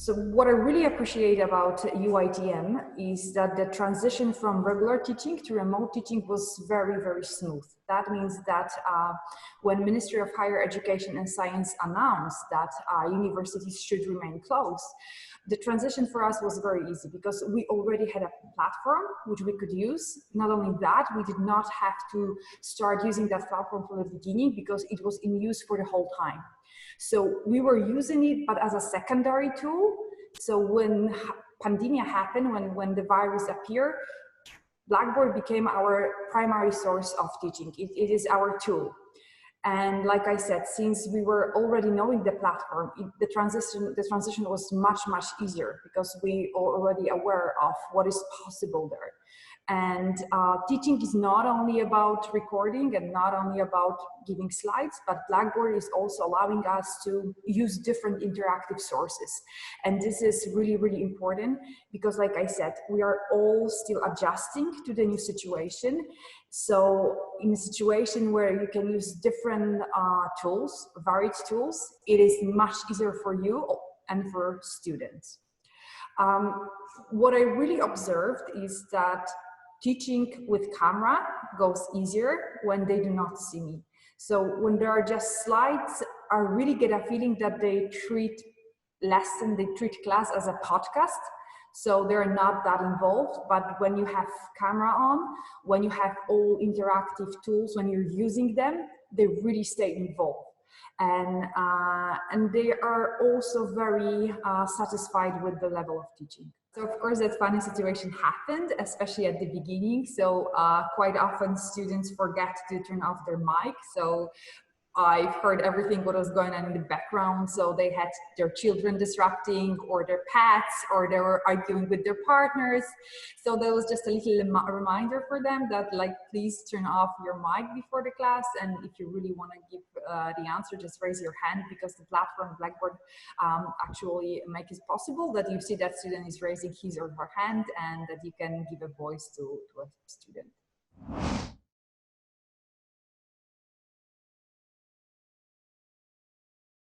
So what I really appreciate about UITM is that the transition from regular teaching to remote teaching was very, very smooth. That means that when Ministry of Higher Education and Science announced that universities should remain closed, the transition for us was very easy because we already had a platform which we could use. Not only that, we did not have to start using that platform from the beginning because it was in use for the whole time. So we were using it, but as a secondary tool. So when pandemic happened, when the virus appeared, Blackboard became our primary source of teaching. It is our tool. And like I said, since we were already knowing the platform, the transition was much, much easier because we are already aware of what is possible there. And teaching is not only about recording and not only about giving slides, but Blackboard is also allowing us to use different interactive sources. And this is really, really important because, like I said, we are all still adjusting to the new situation. So in a situation where you can use different tools, varied tools, it is much easier for you and for students. What I really observed is that teaching with camera goes easier when they do not see me. So when there are just slides, I really get a feeling that they treat class as a podcast. So they're not that involved, but when you have camera on, when you have all interactive tools, when you're using them, they really stay involved. And they are also very satisfied with the level of teaching. So of course that funny situation happened, especially at the beginning. So quite often students forget to turn off their mic. So I've heard everything what was going on in the background. So they had their children disrupting, or their pets, or they were arguing with their partners. So there was just a little reminder for them that, like, please turn off your mic before the class. And if you really want to give the answer, just raise your hand, because the platform Blackboard actually makes it possible that you see that student is raising his or her hand and that you can give a voice to a student.